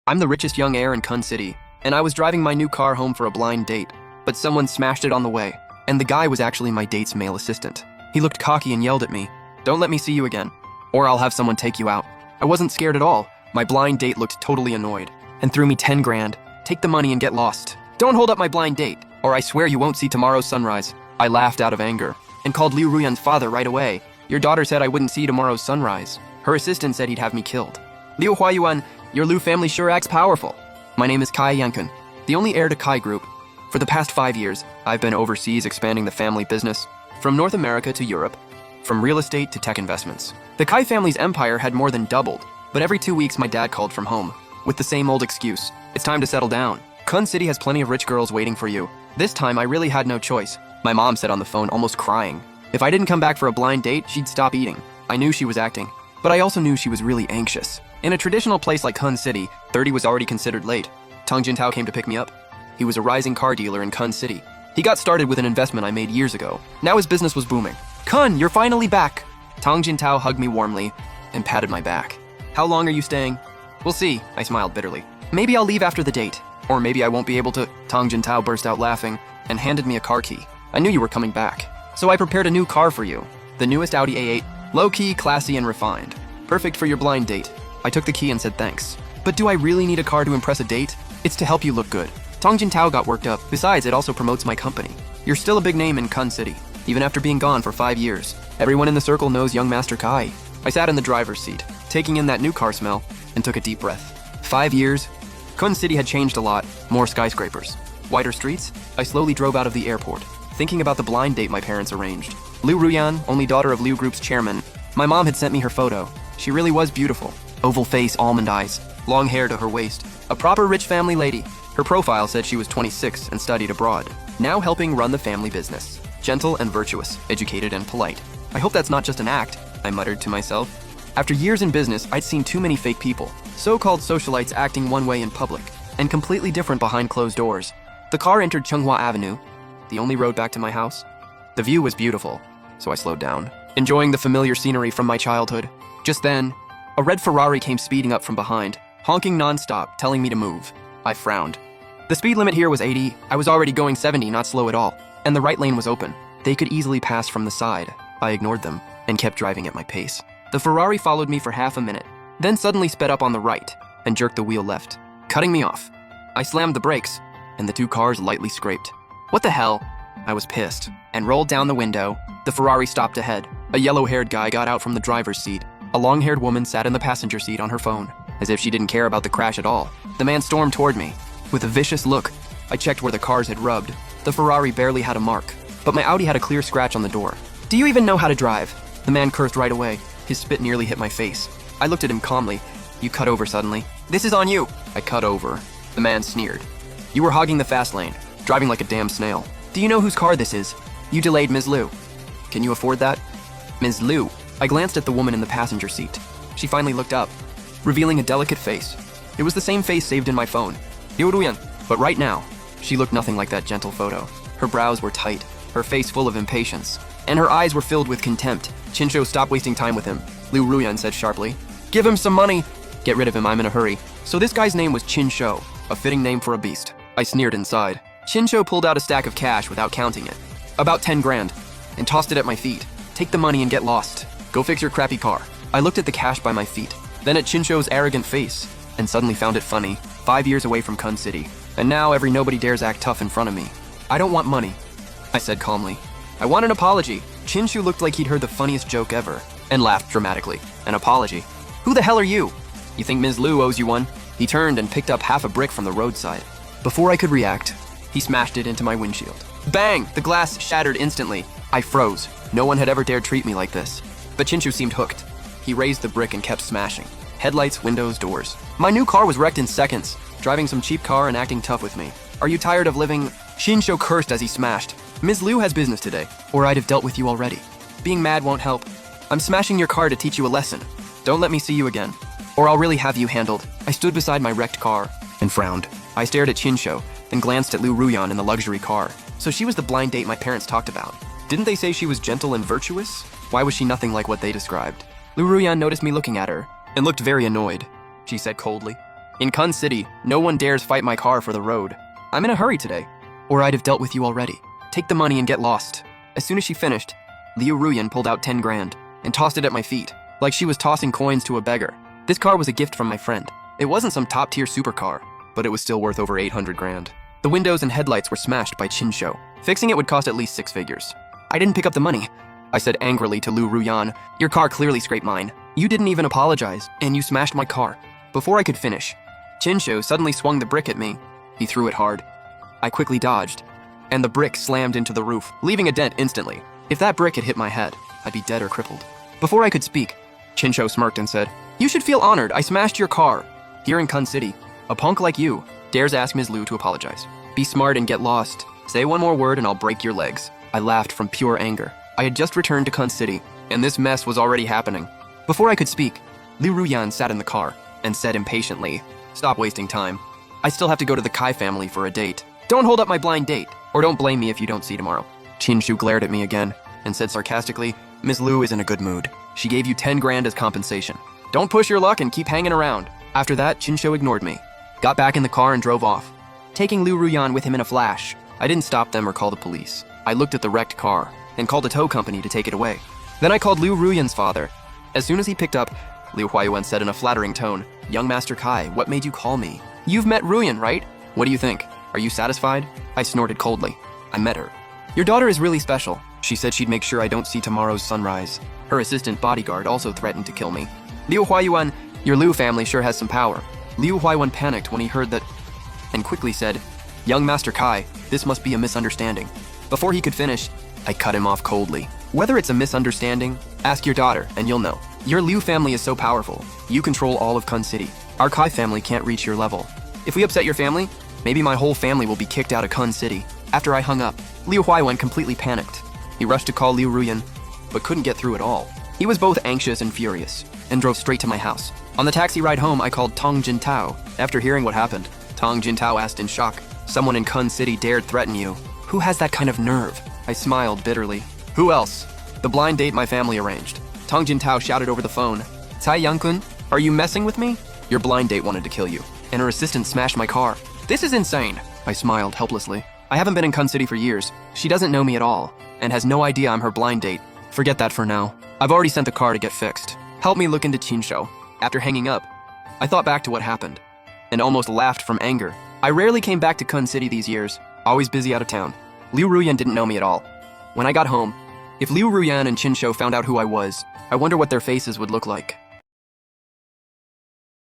I'm the richest young heir in Kun City, and I was driving my new car home for a blind date, but someone smashed it on the way, and the guy was actually my date's male assistant. He looked cocky and yelled at me, "Don't let me see you again, or I'll have someone take you out." I wasn't scared at all. My blind date looked totally annoyed, and threw me 10 grand. "Take the money and get lost. Don't hold up my blind date, or I swear you won't see tomorrow's sunrise." I laughed out of anger, and called Liu Ruyan's father right away. "Your daughter said I wouldn't see tomorrow's sunrise. Her assistant said he'd have me killed." "Liu Huayuan, your Liu family sure acts powerful." "My name is Kai Yankun, the only heir to Kai Group. For the past 5 years, I've been overseas expanding the family business, from North America to Europe, from real estate to tech investments. The Kai family's empire had more than doubled, but every 2 weeks my dad called from home, with the same old excuse: "It's time to settle down. Kun City has plenty of rich girls waiting for you." This time I really had no choice. My mom said on the phone, almost crying. If I didn't come back for a blind date, she'd stop eating. I knew she was acting, but I also knew she was really anxious. In a traditional place like Kun City, 30 was already considered late. Tang Jintao came to pick me up. He was a rising car dealer in Kun City. He got started with an investment I made years ago. Now his business was booming. "Kun, you're finally back." Tang Jintao hugged me warmly and patted my back. "How long are you staying?" "We'll see," I smiled bitterly. "Maybe I'll leave after the date. Or maybe I won't be able to." Tang Jintao burst out laughing and handed me a car key. "I knew you were coming back, so I prepared a new car for you. The newest Audi A8, low-key, classy, and refined. Perfect for your blind date." I took the key and said thanks. "But do I really need a car to impress a date? It's to help you look good." Tang Jintao got worked up. "Besides, it also promotes my company. You're still a big name in Kun City, even after being gone for 5 years. Everyone in the circle knows young Master Kai." I sat in the driver's seat, taking in that new car smell, and took a deep breath. 5 years? Kun City had changed a lot. More skyscrapers, wider streets. I slowly drove out of the airport, thinking about the blind date my parents arranged. Liu Ruyan, only daughter of Liu Group's chairman. My mom had sent me her photo. She really was beautiful. Oval face, almond eyes, long hair to her waist. A proper rich family lady. Her profile said she was 26 and studied abroad, now helping run the family business. Gentle and virtuous, educated and polite. I hope that's not just an act, I muttered to myself. After years in business, I'd seen too many fake people, so-called socialites acting one way in public, and completely different behind closed doors. The car entered Chenghua Avenue, the only road back to my house. The view was beautiful, so I slowed down, enjoying the familiar scenery from my childhood. Just then, a red Ferrari came speeding up from behind, honking nonstop, telling me to move. I frowned. The speed limit here was 80. I was already going 70, not slow at all, and the right lane was open. They could easily pass from the side. I ignored them and kept driving at my pace. The Ferrari followed me for half a minute, then suddenly sped up on the right and jerked the wheel left, cutting me off. I slammed the brakes, and the two cars lightly scraped. "What the hell?" I was pissed and rolled down the window. The Ferrari stopped ahead. A yellow-haired guy got out from the driver's seat. A long-haired woman sat in the passenger seat on her phone, as if she didn't care about the crash at all. The man stormed toward me. With a vicious look, I checked where the cars had rubbed. The Ferrari barely had a mark, but my Audi had a clear scratch on the door. "Do you even know how to drive?" The man cursed right away. His spit nearly hit my face. I looked at him calmly. "You cut over suddenly." "This is on you." I cut over. The man sneered. "You were hogging the fast lane, driving like a damn snail." "Do you know whose car this is?" "You delayed Ms. Liu." "Can you afford that?" "Ms. Liu." I glanced at the woman in the passenger seat. She finally looked up, revealing a delicate face. It was the same face saved in my phone. Liu Ruyan. But right now, she looked nothing like that gentle photo. Her brows were tight, her face full of impatience, and her eyes were filled with contempt. "Chinsho, stop wasting time with him," Liu Ruyan said sharply. "Give him some money." "Get rid of him, I'm in a hurry." So this guy's name was Chinsho, a fitting name for a beast. I sneered inside. Chinsho pulled out a stack of cash without counting it, about 10 grand, and tossed it at my feet. "Take the money and get lost. Go fix your crappy car." I looked at the cash by my feet, then at Chinsho's arrogant face, and suddenly found it funny. 5 years away from Kun City, and now every nobody dares act tough in front of me. "I don't want money," I said calmly. "I want an apology." Chinshu looked like he'd heard the funniest joke ever, and laughed dramatically. "An apology? Who the hell are you? You think Ms. Liu owes you one?" He turned and picked up half a brick from the roadside. Before I could react, he smashed it into my windshield. Bang! The glass shattered instantly. I froze. No one had ever dared treat me like this. But Chinshu seemed hooked. He raised the brick and kept smashing. Headlights, windows, doors. My new car was wrecked in seconds, driving some cheap car and acting tough with me. "Are you tired of living?" Chinshu cursed as he smashed. "Ms. Liu has business today, or I'd have dealt with you already. Being mad won't help. I'm smashing your car to teach you a lesson. Don't let me see you again, or I'll really have you handled." I stood beside my wrecked car and frowned. I stared at Chinshu, then glanced at Liu Ruyan in the luxury car. So she was the blind date my parents talked about. Didn't they say she was gentle and virtuous? Why was she nothing like what they described? Liu Ruyan noticed me looking at her and looked very annoyed. She said coldly, In Kun City, no one dares fight my car for the road. I'm in a hurry today, or I'd have dealt with you already. Take the money and get lost. As soon as she finished, Liu Ruyan pulled out 10 grand and tossed it at my feet, like she was tossing coins to a beggar. This car was a gift from my friend. It wasn't some top-tier supercar, but it was still worth over 800 grand. The windows and headlights were smashed by Chinsho. Fixing it would cost at least 6 figures. I didn't pick up the money, I said angrily to Liu Ruyan. Your car clearly scraped mine. You didn't even apologize, and you smashed my car. Before I could finish, Chinsho suddenly swung the brick at me. He threw it hard. I quickly dodged, and the brick slammed into the roof, leaving a dent instantly. If that brick had hit my head, I'd be dead or crippled. Before I could speak, Chinsho smirked and said, You should feel honored. I smashed your car. Here in Kun City, a punk like you dares ask Ms. Liu to apologize. Be smart and get lost. Say one more word and I'll break your legs. I laughed from pure anger. I had just returned to Kun City, and this mess was already happening. Before I could speak, Liu Ruyan sat in the car and said impatiently, Stop wasting time. I still have to go to the Kai family for a date. Don't hold up my blind date, or don't blame me if you don't see tomorrow. Chinshu glared at me again and said sarcastically, Ms. Liu is in a good mood. She gave you 10 grand as compensation. Don't push your luck and keep hanging around. After that, Chinshu ignored me, got back in the car and drove off, taking Liu Ruyan with him in a flash. I didn't stop them or call the police. I looked at the wrecked car and called a tow company to take it away. Then I called Liu Ruyan's father. As soon as he picked up, Liu Huayuan said in a flattering tone, Young Master Kai, what made you call me? You've met Ruyan, right? What do you think? Are you satisfied? I snorted coldly. I met her. Your daughter is really special. She said she'd make sure I don't see tomorrow's sunrise. Her assistant bodyguard also threatened to kill me. Liu Huayuan, your Liu family sure has some power. Liu Huayuan panicked when he heard that and quickly said, Young Master Kai, this must be a misunderstanding. Before he could finish, I cut him off coldly. Whether it's a misunderstanding, ask your daughter and you'll know. Your Liu family is so powerful. You control all of Kun City. Our Kai family can't reach your level. If we upset your family, maybe my whole family will be kicked out of Kun City. After I hung up, Liu Huayuan completely panicked. He rushed to call Liu Ruyan, but couldn't get through at all. He was both anxious and furious, and drove straight to my house. On the taxi ride home, I called Tong Jintao. After hearing what happened, Tong Jintao asked in shock, Someone in Kun City dared threaten you. Who has that kind of nerve? I smiled bitterly. Who else? The blind date my family arranged. Tong Jintao shouted over the phone, Cai Yangkun, are you messing with me? Your blind date wanted to kill you, and her assistant smashed my car. This is insane. I smiled helplessly. I haven't been in Kun City for years. She doesn't know me at all, and has no idea I'm her blind date. Forget that for now. I've already sent the car to get fixed. Help me look into Chinsho. After hanging up, I thought back to what happened, and almost laughed from anger. I rarely came back to Kun City these years, always busy out of town. Liu Ruyan didn't know me at all. When I got home, if Liu Ruyan and Chinsho found out who I was, I wonder what their faces would look like.